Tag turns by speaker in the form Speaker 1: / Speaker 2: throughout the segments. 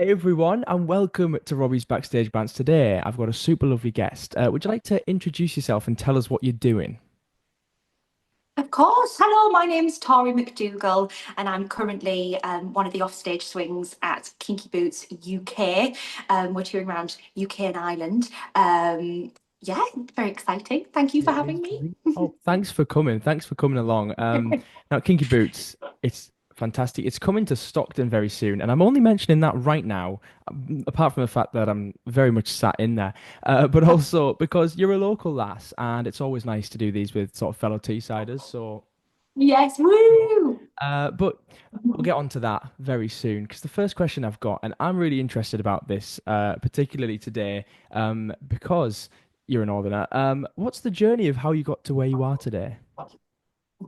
Speaker 1: Hey everyone, and welcome to Robbie's Backstage Bants. Today, I've got a super lovely guest. Would you like to introduce yourself and tell us what you're doing?
Speaker 2: Of course. Hello, my name's Tori McDougall, and I'm currently one of the offstage swings at Kinky Boots UK. We're touring around UK and Ireland. Yeah, very exciting. Thank you for
Speaker 1: It
Speaker 2: having
Speaker 1: is
Speaker 2: me.
Speaker 1: great. Oh, thanks for coming. Thanks for coming along. Now, Kinky Boots, it's fantastic. It's coming to Stockton very soon, and I'm only mentioning that right now, apart from the fact that I'm very much sat in there, but also because you're a local lass, and it's always nice to do these with sort of fellow Teessiders. So
Speaker 2: Yes,
Speaker 1: sure.
Speaker 2: woo!
Speaker 1: But we'll get on to that very soon because the first question I've got, and I'm really interested about this, particularly today, because you're a northerner. What's the journey of how you got to where you are today?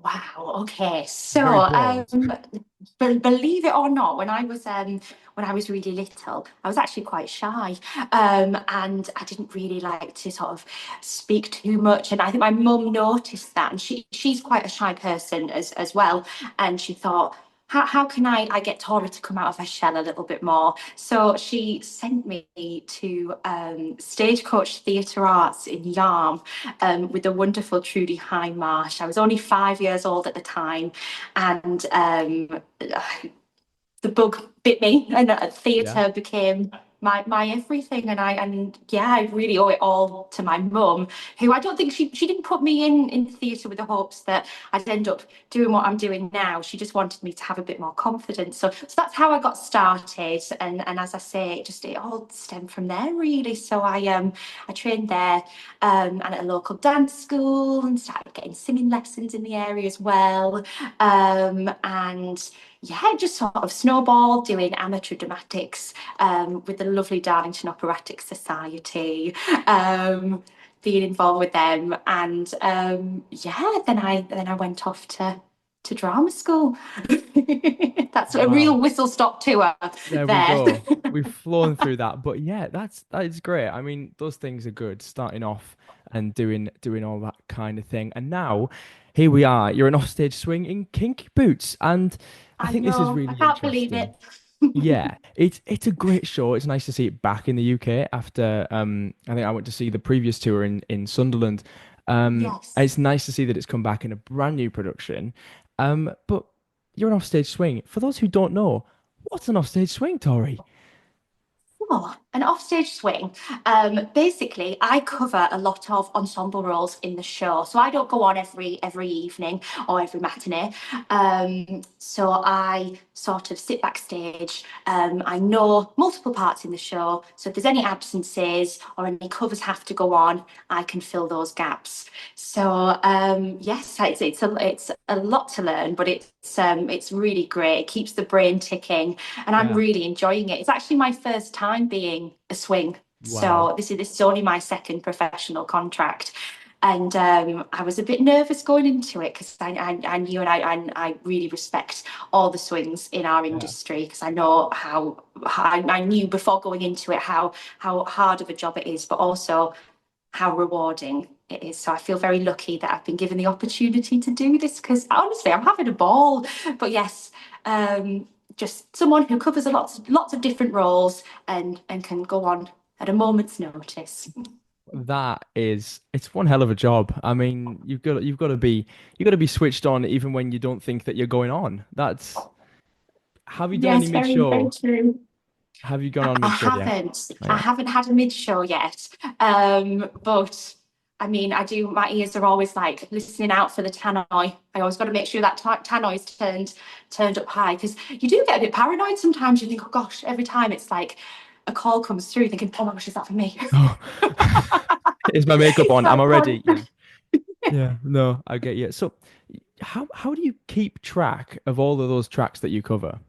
Speaker 2: Wow. Okay.
Speaker 1: Very broad.
Speaker 2: Believe it or not, when I was really little, I was actually quite shy, and I didn't really like to sort of speak too much. And I think my mum noticed that, and she's quite a shy person as well. And she thought, how can I get Tora to come out of her shell a little bit more? So she sent me to Stagecoach Theatre Arts in Yarm, with the wonderful Trudy Hindmarsh. I was only 5 years old at the time, and the bug bit me, and
Speaker 1: Yeah.
Speaker 2: theatre became my everything. And yeah, I really owe it all to my mum, who I don't think she didn't put me in theatre with the hopes that I'd end up doing what I'm doing now. She just wanted me to have a bit more confidence. So that's how I got started. And as I say, it all stemmed from there really. So I trained there, and at a local dance school, and started getting singing lessons in the area as well. And yeah, just sort of snowballed doing amateur dramatics, with the lovely Darlington Operatic Society, being involved with them, and yeah, then I went off to drama school. That's a real
Speaker 1: Wow.
Speaker 2: whistle stop tour
Speaker 1: There we
Speaker 2: there.
Speaker 1: go. We've flown through that. But yeah, that is great. I mean, those things are good, starting off and doing all that kind of thing. And now here we are. You're an offstage swing in Kinky Boots. And I
Speaker 2: I
Speaker 1: think this is
Speaker 2: know, I
Speaker 1: really
Speaker 2: can't believe
Speaker 1: interesting.
Speaker 2: it.
Speaker 1: Yeah, it's a great show. It's nice to see it back in the UK after I think I went to see the previous tour in Sunderland. And
Speaker 2: Yes.
Speaker 1: it's nice to see that it's come back in a brand new production. But you're an offstage swing. For those who don't know, what's an offstage swing, Tori?
Speaker 2: Oh, an offstage swing. Basically, I cover a lot of ensemble roles in the show, so I don't go on every evening or every matinee. So I sort of sit backstage. I know multiple parts in the show, so if there's any absences or any covers have to go on, I can fill those gaps. So yes, it's a lot to learn, but it's really great. It keeps the brain ticking, and I'm
Speaker 1: Yeah.
Speaker 2: really enjoying it. It's actually my first time being a swing.
Speaker 1: Wow.
Speaker 2: So this is only my second professional contract. And I was a bit nervous going into it because I knew, and I really respect all the swings in our
Speaker 1: Yeah.
Speaker 2: industry, because I know how I knew before going into it how hard of a job it is, but also how rewarding it is. So I feel very lucky that I've been given the opportunity to do this, because honestly, I'm having a ball. But yes, just someone who covers lots of different roles, and can go on at a moment's notice.
Speaker 1: That is, it's one hell of a job. I mean, you've got to be switched on even when you don't think that you're going on. That's have you done any
Speaker 2: Yes, very
Speaker 1: mid-show?
Speaker 2: true.
Speaker 1: Have you gone on
Speaker 2: I
Speaker 1: mid-show yet?
Speaker 2: haven't.
Speaker 1: Not
Speaker 2: I
Speaker 1: yet.
Speaker 2: haven't had a mid show yet. But I mean, I do. My ears are always like listening out for the tannoy. I always got to make sure that tannoy is turned up high, because you do get a bit paranoid sometimes. You think, oh gosh, every time it's like a call comes through, thinking, oh my gosh, is that for me?
Speaker 1: Oh, is my makeup on? Am
Speaker 2: That
Speaker 1: I
Speaker 2: one.
Speaker 1: ready? Yeah. Yeah. No, I get you. So, how do you keep track of all of those tracks that you cover?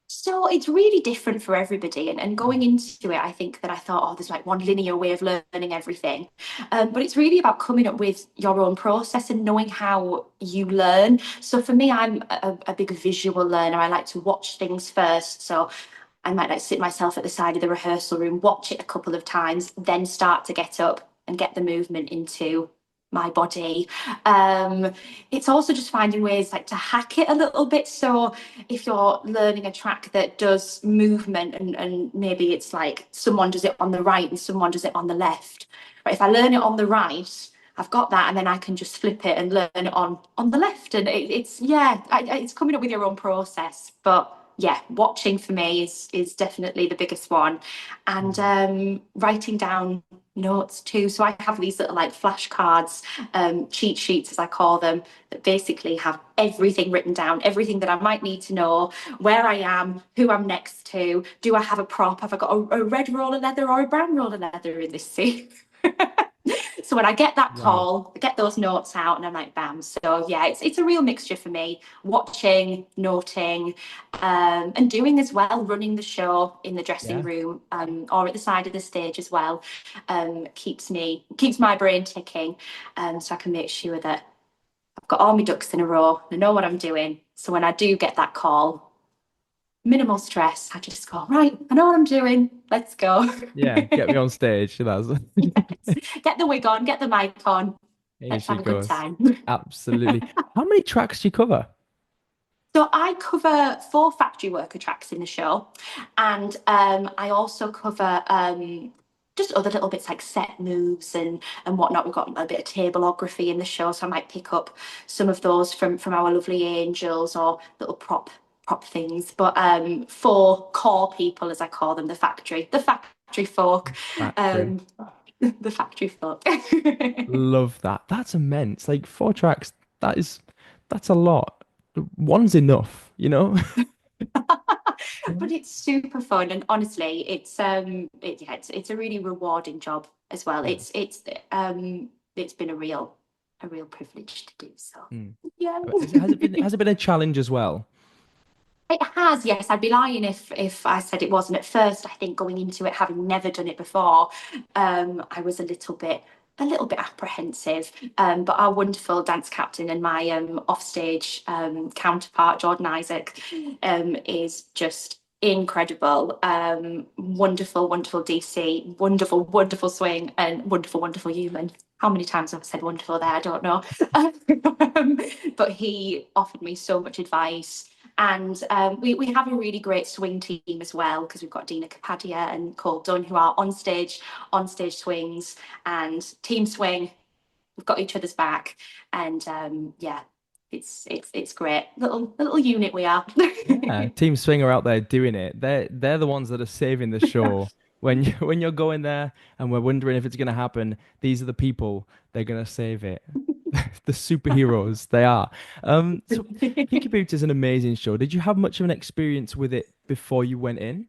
Speaker 2: So it's really different for everybody. And going into it, I think that I thought, oh, there's like one linear way of learning everything. But it's really about coming up with your own process and knowing how you learn. So for me, I'm a big visual learner. I like to watch things first. So I might like sit myself at the side of the rehearsal room, watch it a couple of times, then start to get up and get the movement into my body. Um, it's also just finding ways like to hack it a little bit. So if you're learning a track that does movement and maybe it's like someone does it on the right and someone does it on the left. But if I learn it on the right, I've got that, and then I can just flip it and learn it on the left. And it's yeah, it's coming up with your own process. But yeah, watching for me is definitely the biggest one, and
Speaker 1: Mm.
Speaker 2: writing down notes too. So I have these little like flashcards, cheat sheets as I call them, that basically have everything written down, everything that I might need to know, where I am, who I'm next to, do I have a prop? Have I got a red roll of leather or a brown roll of leather in this scene? So when I get that
Speaker 1: Wow.
Speaker 2: call, I get those notes out and I'm like, bam. So yeah, it's a real mixture for me. Watching, noting, and doing as well, running the show in the dressing
Speaker 1: Yeah.
Speaker 2: room, or at the side of the stage as well, keeps my brain ticking. So I can make sure that I've got all my ducks in a row. I know what I'm doing. So when I do get that call, minimal stress. I just go, right, I know what I'm doing. Let's go.
Speaker 1: Yeah. Get me on stage. That's
Speaker 2: Yes. Get the wig on, get the mic on.
Speaker 1: here
Speaker 2: Let's
Speaker 1: she
Speaker 2: have a good
Speaker 1: goes.
Speaker 2: time.
Speaker 1: Absolutely. How many tracks do you cover?
Speaker 2: So I cover 4 factory worker tracks in the show, and I also cover just other little bits like set moves and whatnot. We've got a bit of tableography in the show, so I might pick up some of those from our lovely angels or little prop things. But for core people, as I call them, the factory folk,
Speaker 1: Factory.
Speaker 2: um, the factory folk.
Speaker 1: Love that. That's immense. Like 4 tracks, that's a lot. One's enough, you know?
Speaker 2: But it's super fun, and honestly yeah, it's a really rewarding job as well.
Speaker 1: Mm,
Speaker 2: It's been a real privilege to do so.
Speaker 1: mm.
Speaker 2: Yeah.
Speaker 1: But has it been a challenge as well?
Speaker 2: It has, yes. I'd be lying if I said it wasn't. At first, I think going into it, having never done it before, I was a little bit apprehensive. But our wonderful dance captain and my offstage counterpart, Jordan Isaac, is just incredible. Wonderful, wonderful DC, wonderful, wonderful swing, and wonderful, wonderful human. How many times have I said wonderful there? I don't know. But he offered me so much advice. And we have a really great swing team as well, because we've got Dina Kapadia and Cole Dunn, who are on stage swings and team swing. We've got each other's back, and yeah, it's great. Little unit we are.
Speaker 1: Yeah, Team Swing are out there doing it. They're the ones that are saving the show. When when you're going there and we're wondering if it's gonna happen, these are the people. They're gonna save it. The superheroes they are. So Kinky Boots is an amazing show. Did you have much of an experience with it before you went in?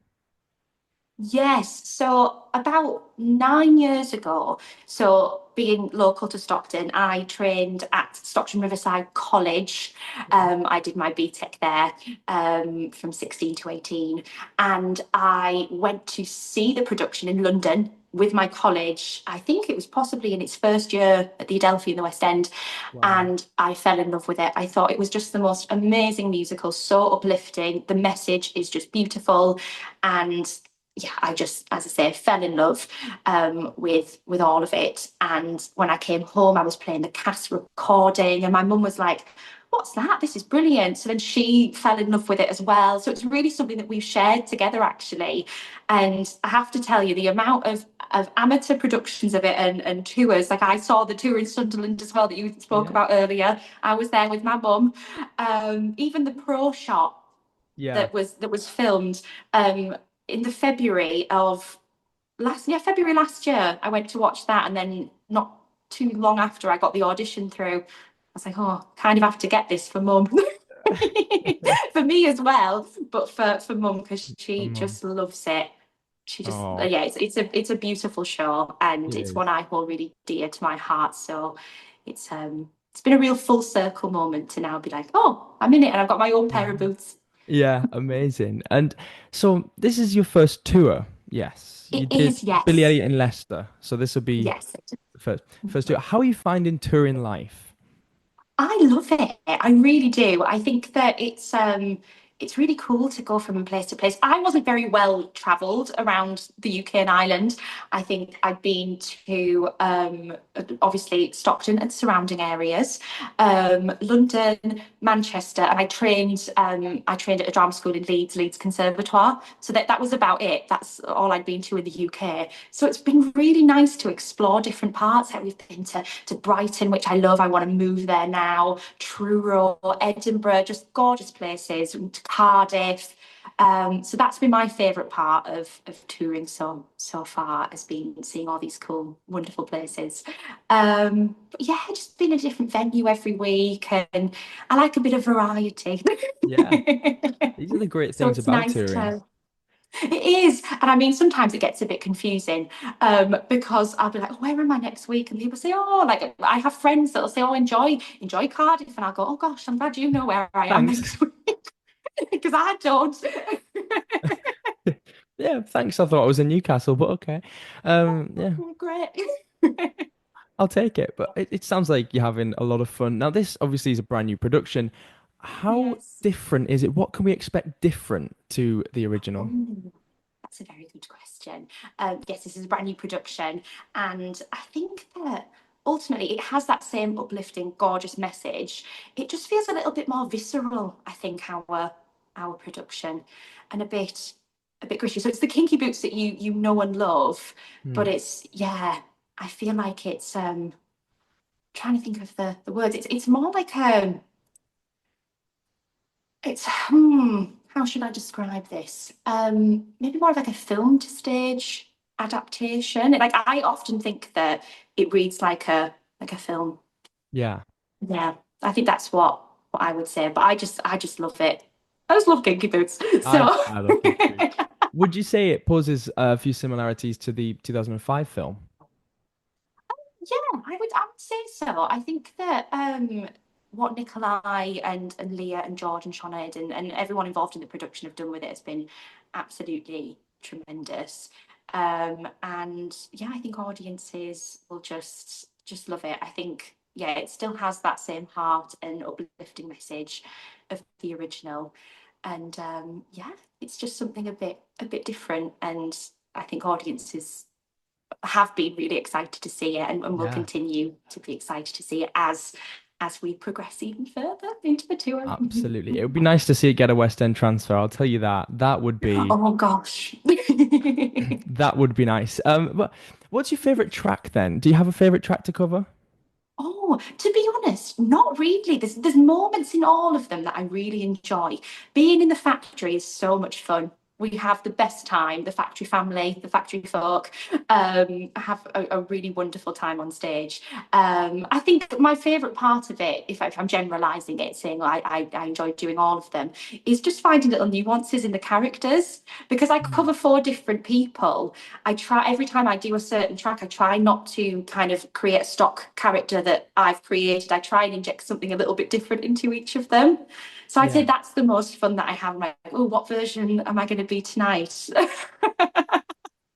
Speaker 2: Yes, so about 9 years ago, so being local to Stockton, I trained at Stockton Riverside College. I did my BTEC there from 16 to 18, and I went to see the production in London with my college. I think it was possibly in its first year at the Adelphi in the West End,
Speaker 1: Wow.
Speaker 2: and I fell in love with it. I thought it was just the most amazing musical, so uplifting. The message is just beautiful, and yeah, I just, as I say, fell in love with all of it. And when I came home, I was playing the cast recording, and my mum was like, "What's that? This is brilliant." So then she fell in love with it as well. So it's really something that we've shared together, actually. And I have to tell you, the amount of amateur productions of it and tours, like I saw the tour in Sunderland as well that you spoke
Speaker 1: Yeah.
Speaker 2: about earlier. I was there with my mum. Even the pro shot
Speaker 1: Yeah.
Speaker 2: that was filmed um, in the February last year. I went to watch that, and then not too long after, I got the audition through. I was like, oh, kind of have to get this for mum. For me as well, but for mum, because she
Speaker 1: Mum.
Speaker 2: just loves it. She just
Speaker 1: Oh,
Speaker 2: yeah, it's a beautiful show, and
Speaker 1: it
Speaker 2: it's one
Speaker 1: is.
Speaker 2: I hold really dear to my heart. So it's been a real full circle moment to now be like, oh, I'm in it, and I've got my own pair of boots.
Speaker 1: Yeah, amazing. And so this is your first tour. Yes. You
Speaker 2: It
Speaker 1: did
Speaker 2: is,
Speaker 1: Billy
Speaker 2: yes,
Speaker 1: Elliot in Leicester. So this will be
Speaker 2: yes.
Speaker 1: the first tour. How are you finding touring life?
Speaker 2: I love it. I really do. I think that it's really cool to go from place to place. I wasn't very well travelled around the UK and Ireland. I think I'd been to obviously Stockton and surrounding areas, London, Manchester, and I trained at a drama school in Leeds Conservatoire. So that was about it. That's all I'd been to in the UK. So it's been really nice to explore different parts. Like we've been to Brighton, which I love. I want to move there now. Truro, Edinburgh, just gorgeous places. To Cardiff. So that's been my favourite part of touring so far, has been seeing all these cool, wonderful places. But yeah, just been a different venue every week, and I like a bit of variety.
Speaker 1: Yeah, these are the great
Speaker 2: So
Speaker 1: things
Speaker 2: it's
Speaker 1: about
Speaker 2: nice
Speaker 1: touring.
Speaker 2: to. It is, and I mean sometimes it gets a bit confusing because I'll be like, oh, where am I next week? And people say, oh, like I have friends that'll say, oh, enjoy Cardiff, and I'll go, oh gosh, I'm glad you know where I am
Speaker 1: Thanks.
Speaker 2: next week because I don't.
Speaker 1: Yeah, thanks. I thought I was in Newcastle, but okay. Yeah,
Speaker 2: Great.
Speaker 1: I'll take it. But it sounds like you're having a lot of fun. Now, this obviously is a brand new production. How
Speaker 2: Yes.
Speaker 1: different is it? What can we expect different to the original?
Speaker 2: Oh, that's a very good question. Yes, this is a brand new production, and I think that ultimately it has that same uplifting, gorgeous message. It just feels a little bit more visceral, I think, our production, and a bit gritty. So it's the Kinky Boots that you know and love,
Speaker 1: Hmm.
Speaker 2: but it's yeah, I feel like it's trying to think of the words. It's more like it's how should I describe this? Maybe more of like a film to stage adaptation. Like I often think that it reads like a film.
Speaker 1: Yeah,
Speaker 2: Yeah, I think that's what I would say. But I just love it. I just love Genky Boots. So
Speaker 1: I love Kinky Boots. Would you say it poses a few similarities to the 2005 film?
Speaker 2: yeah, I would say so. I think that what Nikolai and Leah and George and Sinead and everyone involved in the production have done with it has been absolutely tremendous. And yeah, I think audiences will just love it. I think yeah, it still has that same heart and uplifting message of the original. And yeah, it's just something a bit different. And I think audiences have been really excited to see it, and will
Speaker 1: Yeah,
Speaker 2: continue to be excited to see it as we progress even further into the tour.
Speaker 1: absolutely. It would be nice to see it get a West End transfer. I'll tell you that.
Speaker 2: Oh gosh.
Speaker 1: That would be nice. But what's your favorite track then? Do you have a favorite track to cover?
Speaker 2: Oh, to be honest, not really. There's moments in all of them that I really enjoy. Being in the factory is so much fun. We have the best time, the factory family, the factory folk, have a really wonderful time on stage. I think my favourite part of it, if I'm generalising it, saying I enjoy doing all of them, is just finding little nuances in the characters. Because I
Speaker 1: Mm.
Speaker 2: cover four different people, I try every time I do a certain track, I try not to kind of create a stock character that I've created. I try and inject something a little bit different into each of them. So I'd say
Speaker 1: Yeah.
Speaker 2: that's the most fun that I have. I'm like, oh, what version am I going to be tonight?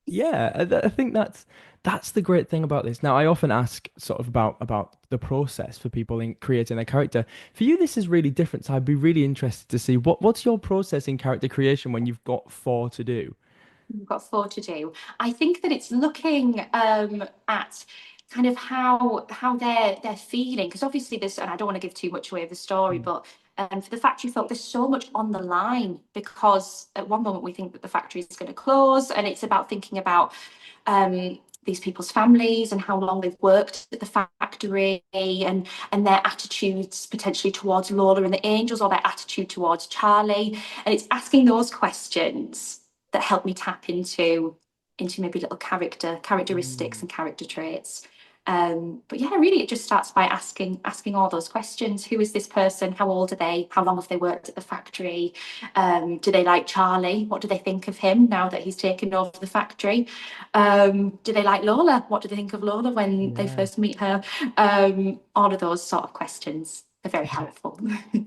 Speaker 1: Yeah, I think that's the great thing about this. Now, I often ask sort of about the process for people in creating a character. For you, this is really different. So I'd be really interested to see what's your process in character creation when you've got four to do.
Speaker 2: We've got four to do. I think that it's looking at kind of how they're feeling, because obviously there's, and I don't want to give too much away of the story,
Speaker 1: Mm.
Speaker 2: but for the factory folk, there's so much on the line, because at one moment we think that the factory is going to close, and it's about thinking about these people's families and how long they've worked at the factory, and their attitudes potentially towards Lola and the Angels, or their attitude towards Charlie. And it's asking those questions that help me tap into maybe little characteristics
Speaker 1: Mm.
Speaker 2: and character traits. But yeah, really, it just starts by asking all those questions. Who is this person? How old are they? How long have they worked at the factory? Do they like Charlie? What do they think of him now that he's taken over the factory? Do they like Lola? What do they think of Lola when they
Speaker 1: Yeah.
Speaker 2: first meet her? All of those sort of questions are very helpful.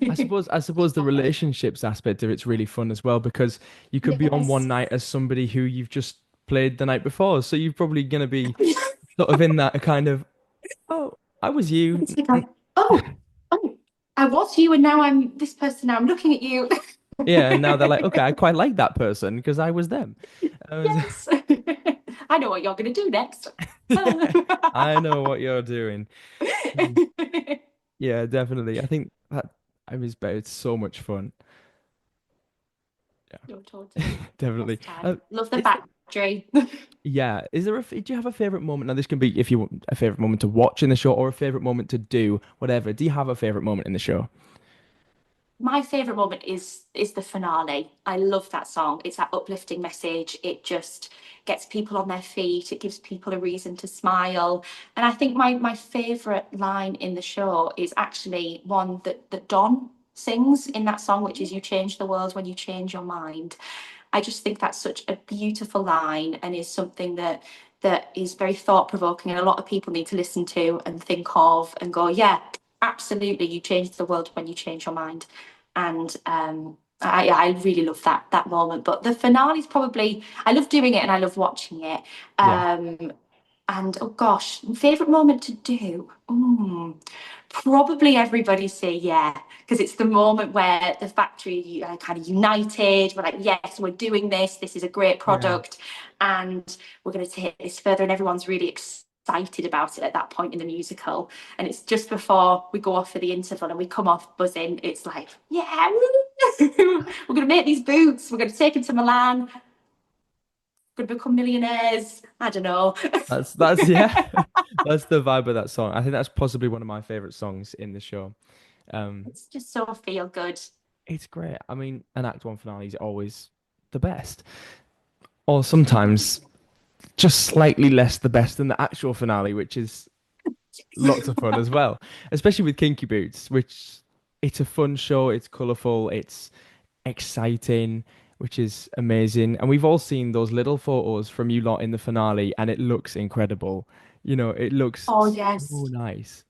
Speaker 1: I suppose the relationships aspect of it's really fun as well because you could be on one
Speaker 2: Yes.
Speaker 1: night as somebody who you've just played the night before. So you're probably gonna be sort of in that kind of, oh, I was you.
Speaker 2: It's like, oh, I was you, and now I'm this person. Now I'm looking at you.
Speaker 1: Yeah, and now they're like, okay, I quite like that person because I was them. Um,
Speaker 2: Yes. I know what you're going to do next.
Speaker 1: yeah, I know what you're doing. Mm. Yeah, definitely. I think that I miss but it's so much fun. Yeah,
Speaker 2: No, totally.
Speaker 1: definitely.
Speaker 2: Best time. Love the
Speaker 1: Is there,
Speaker 2: factory.
Speaker 1: yeah, is there do you have a favorite moment? Now, this can be if you want a favorite moment to watch in the show or a favorite moment to do, whatever. Do you have a favorite moment in the show?
Speaker 2: My favorite moment is the finale. I love that song. It's that uplifting message. It just gets people on their feet. It gives people a reason to smile. And I think my favorite line in the show is actually one that Don sings in that song, which is "You change the world when you change your mind." I just think that's such a beautiful line and is something that is very thought provoking, and a lot of people need to listen to and think of and go, yeah, absolutely, you change the world when you change your mind. And I really love that moment. But the finale is probably, I love doing it and I love watching it.
Speaker 1: Yeah,
Speaker 2: Um, and oh gosh, favorite moment to do? Probably everybody say yeah, because it's the moment where the factory kind of united. We're like, yes, we're doing this. This is a great
Speaker 1: yeah.
Speaker 2: product, and we're going to take this further. And everyone's really excited about it at that point in the musical. And it's just before we go off for the interval and we come off buzzing. It's like, yeah, we're going to make these boots. We're going to take them to Milan. We're going to become millionaires. I don't know.
Speaker 1: That's yeah. That's the vibe of that song. I think that's possibly one of my favorite songs in the show. Um,
Speaker 2: It's just so feel good.
Speaker 1: it's great. I mean, an Act One finale is always the best, or sometimes just slightly less the best than the actual finale, which is lots of fun as well. Especially with Kinky Boots, which it's a fun show. It's colourful. It's exciting, which is amazing. And we've all seen those little photos from you lot in the finale, and it looks incredible. You know, it looks
Speaker 2: Oh,
Speaker 1: so
Speaker 2: yes.
Speaker 1: nice.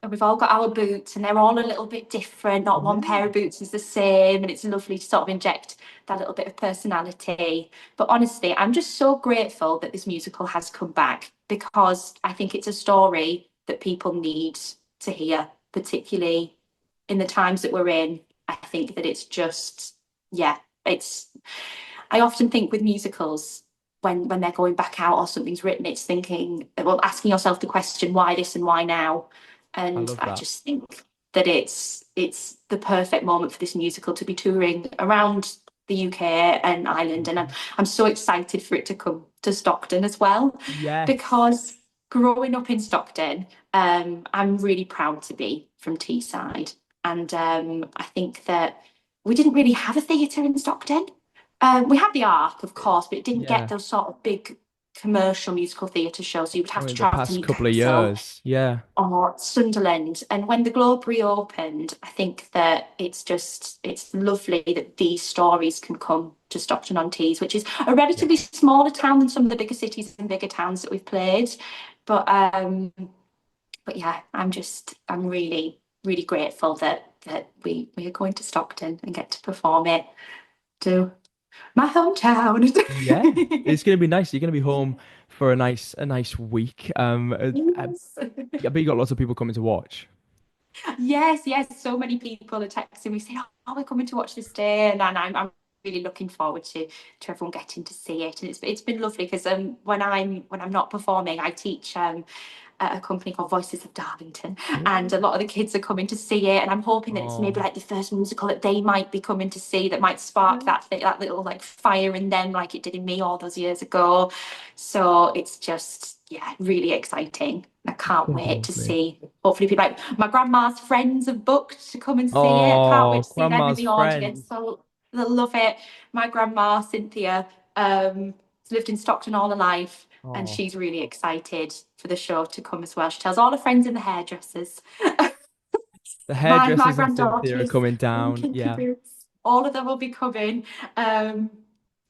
Speaker 2: And we've all got our boots and they're all a little bit different. Not one
Speaker 1: Yeah.
Speaker 2: pair of boots is the same. And it's lovely to sort of inject that little bit of personality. But honestly, I'm just so grateful that this musical has come back because I think it's a story that people need to hear, particularly in the times that we're in. I think that it's just, yeah, it's, I often think with musicals, when they're going back out or something's written, it's thinking, well, asking yourself the question, why this and why now?
Speaker 1: I
Speaker 2: And
Speaker 1: love
Speaker 2: I
Speaker 1: that.
Speaker 2: just think that it's the perfect moment for this musical to be touring around the UK and Ireland. And
Speaker 1: Mhm.
Speaker 2: I'm so excited for it to come to Stockton as well,
Speaker 1: Yes.
Speaker 2: because growing up in Stockton, I'm really proud to be from Teesside. And I think that we didn't really have a theatre in Stockton. We had the Ark, of course, but it didn't get
Speaker 1: Yeah.
Speaker 2: those sort of big commercial musical theatre shows. So you would
Speaker 1: I
Speaker 2: have to
Speaker 1: mean, the
Speaker 2: travel to
Speaker 1: past couple of
Speaker 2: Newcastle
Speaker 1: years. Yeah.
Speaker 2: or Sunderland. And when the Globe reopened, I think that it's lovely that these stories can come to Stockton on Tees, which is a relatively
Speaker 1: Yes.
Speaker 2: smaller town than some of the bigger cities and bigger towns that we've played. But yeah, I'm really grateful that we are going to Stockton and get to perform it to my hometown.
Speaker 1: Yeah. It's gonna be nice. You're gonna be home for a nice week.
Speaker 2: Yes.
Speaker 1: I bet you got lots of people coming to watch.
Speaker 2: Yes, yes. So many people are texting me saying, "Oh, we're coming to watch this day," and I'm really looking forward to everyone getting to see it. And it's been lovely because when I'm not performing, I teach at a company called Voices of Darlington, and
Speaker 1: Oh.
Speaker 2: a lot of the kids are coming to see it. And I'm hoping that it's maybe
Speaker 1: Oh.
Speaker 2: like the first musical that they might be coming to see that might spark that little like fire in them, like it did in me all those years ago. So it's just yeah, really exciting. I can't
Speaker 1: So
Speaker 2: wait to
Speaker 1: lovely.
Speaker 2: see. Hopefully, people like my grandma's friends have booked to come and see it. Can't wait
Speaker 1: Oh,
Speaker 2: to see them in
Speaker 1: grandma's
Speaker 2: the audience.
Speaker 1: friends.
Speaker 2: So they'll love it. My grandma Cynthia has lived in Stockton all her life, and
Speaker 1: Oh,
Speaker 2: she's really excited for the show to come as well. She tells all her friends in the hairdressers.
Speaker 1: the
Speaker 2: My
Speaker 1: hairdressers and Cynthia are
Speaker 2: granddaughters
Speaker 1: coming
Speaker 2: and
Speaker 1: down.
Speaker 2: Kinky
Speaker 1: Yeah.
Speaker 2: Boots, all of them will be coming. Um,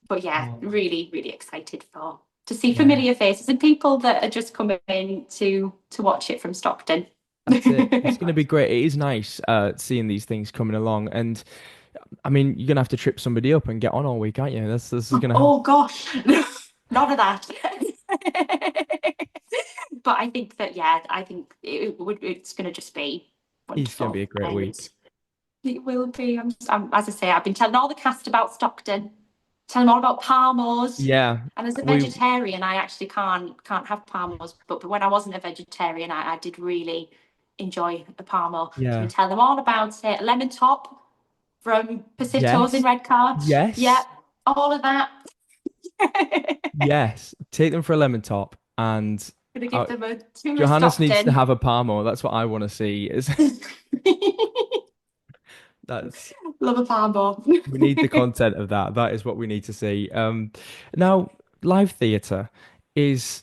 Speaker 2: but yeah,
Speaker 1: Oh,
Speaker 2: really excited for to see
Speaker 1: yeah.
Speaker 2: familiar faces and people that are just coming in to watch it from Stockton.
Speaker 1: That's it. It's going to be great. It is nice seeing these things coming along. And I mean, you're going to have to trip somebody up and get on all week, aren't you? This is going to happen.
Speaker 2: Oh gosh, none of that. But I think that yeah, I think it's going to just be
Speaker 1: It's going to be
Speaker 2: wonderful.
Speaker 1: a great
Speaker 2: And
Speaker 1: week.
Speaker 2: It will be. As I say, I've been telling all the cast about Stockton, telling them all about parmos.
Speaker 1: Yeah,
Speaker 2: And as a
Speaker 1: we
Speaker 2: vegetarian, I actually can't have parmos. But when I wasn't a vegetarian, I did really enjoy a parmo. So we
Speaker 1: yeah.
Speaker 2: tell them all about it. Lemon top from Pacito's in
Speaker 1: Yes.
Speaker 2: Redcar. Yeah,
Speaker 1: Yes.
Speaker 2: all of that.
Speaker 1: Yes. Take them for a lemon top and
Speaker 2: Gonna
Speaker 1: uh,
Speaker 2: give them a tour of
Speaker 1: Johannes needs to
Speaker 2: Stockton.
Speaker 1: have a Parmo. That's what I want to see. Is that's
Speaker 2: Love a parmo.
Speaker 1: we need the content of that. That is what we need to see. Now live theatre is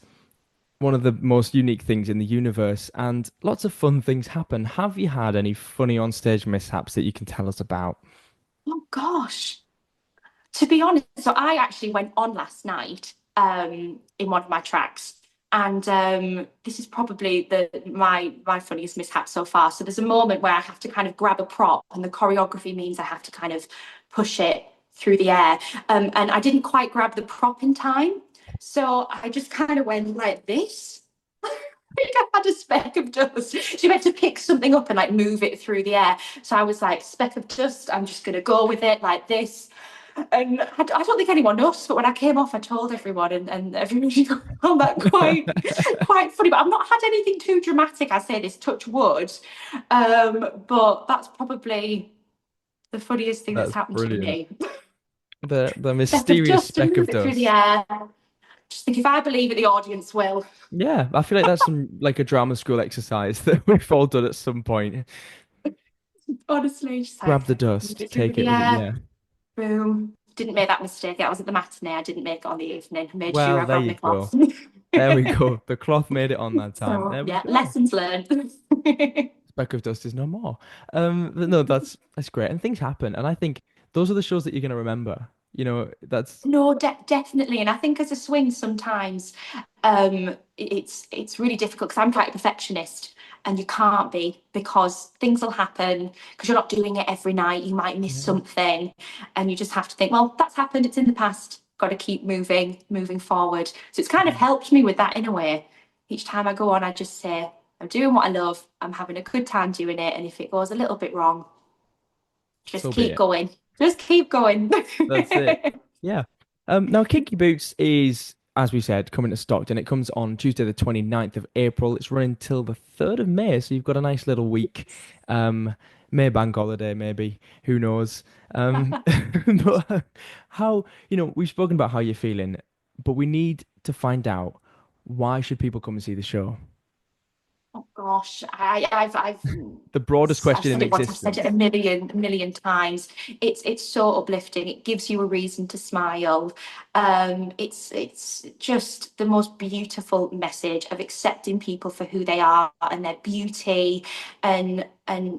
Speaker 1: one of the most unique things in the universe, and lots of fun things happen. Have you had any funny on stage mishaps that you can tell us about?
Speaker 2: Oh gosh. To be honest, so I actually went on last night in one of my tracks, and this is probably my funniest mishap so far. So there's a moment where I have to kind of grab a prop, and the choreography means I have to kind of push it through the air, and I didn't quite grab the prop in time, so I just kind of went like this. I think I had a speck of dust. She meant to pick something up and like move it through the air. So I was like, speck of dust, I'm just going to go with it like this. And I don't think anyone knows, but when I came off, I told everyone, and everybody found that quite funny. But I've not had anything too dramatic. I say this, touch wood, but that's probably the funniest thing that's
Speaker 1: That's
Speaker 2: happened to
Speaker 1: brilliant.
Speaker 2: me.
Speaker 1: The
Speaker 2: Speck of
Speaker 1: mysterious
Speaker 2: dust and
Speaker 1: speck of
Speaker 2: move it through the
Speaker 1: dust.
Speaker 2: air. Just think if I believe it, the audience will.
Speaker 1: Yeah, I feel like that's some like a drama school exercise that we've all done at some point.
Speaker 2: Honestly, just like
Speaker 1: Grab the
Speaker 2: move
Speaker 1: dust,
Speaker 2: it through
Speaker 1: take
Speaker 2: the
Speaker 1: it with it.
Speaker 2: air.
Speaker 1: Yeah.
Speaker 2: Boom. Didn't make that mistake. I was at the matinee. I didn't make it on the evening. I made sure
Speaker 1: Well,
Speaker 2: I
Speaker 1: there
Speaker 2: grabbed
Speaker 1: you
Speaker 2: my
Speaker 1: go.
Speaker 2: cloth.
Speaker 1: There we go. The cloth made it on that time.
Speaker 2: So
Speaker 1: There we
Speaker 2: yeah,
Speaker 1: go.
Speaker 2: lessons learned.
Speaker 1: Speck of dust is no more. But no, that's great, and things happen, and I think those are the shows that you're gonna remember. You know, that's
Speaker 2: No, definitely. And I think as a swing, sometimes it's really difficult because I'm quite a perfectionist, and you can't be because things will happen because you're not doing it every night. You might miss
Speaker 1: yeah,
Speaker 2: something, and you just have to think, well, that's happened. It's in the past. Got to keep moving forward. So it's kind of helped me with that in a way. Each time I go on, I just say, I'm doing what I love. I'm having a good time doing it. And if it goes a little bit wrong, just
Speaker 1: so be
Speaker 2: keep
Speaker 1: it.
Speaker 2: going. Just keep going.
Speaker 1: That's it. Yeah. Now Kinky Boots is, as we said, coming to Stockton. It comes on Tuesday, the 29th of April. It's running till the 3rd of May, so you've got a nice little week. May bank holiday, maybe. Who knows? But how, we've spoken about how you're feeling, but we need to find out why should people come and see the show?
Speaker 2: Oh gosh,
Speaker 1: The broadest
Speaker 2: I've
Speaker 1: question in
Speaker 2: said it once, I've said it
Speaker 1: existence.
Speaker 2: a million times. It's so uplifting. It gives you a reason to smile. It's just the most beautiful message of accepting people for who they are and their beauty. And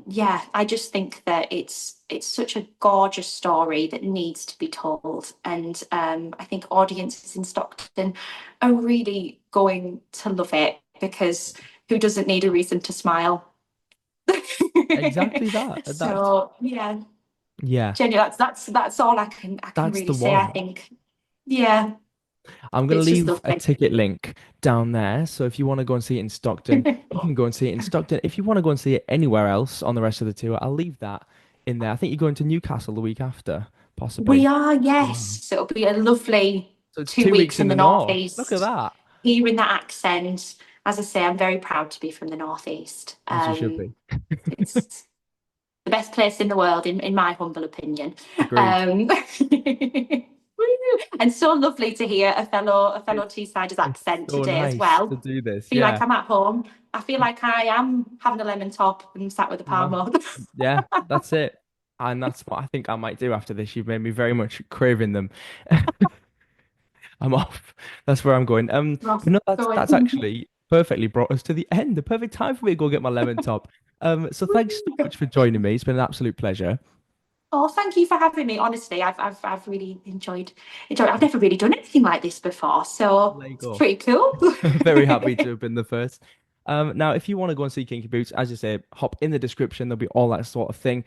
Speaker 2: yeah, I just think that it's such a gorgeous story that needs to be told. And I think audiences in Stockton are really going to love it because who doesn't need a reason to smile?
Speaker 1: Exactly that. That's
Speaker 2: So yeah,
Speaker 1: yeah.
Speaker 2: Jenny, that's all I can
Speaker 1: That's
Speaker 2: really
Speaker 1: the
Speaker 2: say. I
Speaker 1: one.
Speaker 2: think, yeah,
Speaker 1: I'm going to
Speaker 2: it's just
Speaker 1: leave a
Speaker 2: lovely.
Speaker 1: ticket link down there. So if you want to go and see it in Stockton, you can go and see it in Stockton. If you want to go and see it anywhere else on the rest of the tour, I'll leave that in there. I think you're going to Newcastle the week after,
Speaker 2: We
Speaker 1: possibly.
Speaker 2: are, yes.
Speaker 1: Wow.
Speaker 2: So it'll be a lovely
Speaker 1: So it's
Speaker 2: two
Speaker 1: 2 weeks
Speaker 2: weeks
Speaker 1: in
Speaker 2: in
Speaker 1: the
Speaker 2: the
Speaker 1: north. Look at
Speaker 2: northeast.
Speaker 1: that.
Speaker 2: Hearing that accent, as I say, I'm very proud to be from the northeast.
Speaker 1: As you should be.
Speaker 2: It's the best place in the world, in my humble opinion.
Speaker 1: Agreed.
Speaker 2: Um, and so lovely to hear a fellow
Speaker 1: It's
Speaker 2: Teessider's
Speaker 1: it's
Speaker 2: accent
Speaker 1: so
Speaker 2: today as
Speaker 1: nice to
Speaker 2: well.
Speaker 1: do this.
Speaker 2: Feel like
Speaker 1: Yeah.
Speaker 2: I'm at home. I feel like I am having a lemon top and sat with a
Speaker 1: Well,
Speaker 2: palmo.
Speaker 1: yeah, that's it. And that's what I think I might do after this. You've made me very much craving them. I'm off. That's where I'm going.
Speaker 2: Ross,
Speaker 1: But no, that's
Speaker 2: going.
Speaker 1: actually perfectly brought us to the end. The perfect time for me to go get my lemon top. So thanks so much for joining me. It's been an absolute pleasure.
Speaker 2: Oh, thank you for having me. Honestly, I've really enjoyed. I've never really done anything like this before, so
Speaker 1: There you
Speaker 2: it's
Speaker 1: go.
Speaker 2: pretty cool.
Speaker 1: Very happy to have been the first. Now, if you want to go and see Kinky Boots, as you say, hop in the description. There'll be all that sort of thing.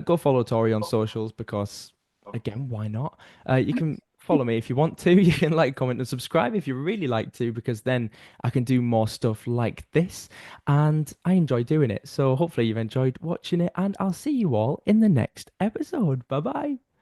Speaker 1: Go follow Tori on socials because, again, why not? You can follow me if you want to. You can like, comment, and subscribe if you really like to, because then I can do more stuff like this. And I enjoy doing it. So hopefully you've enjoyed watching it, and I'll see you all in the next episode. Bye bye.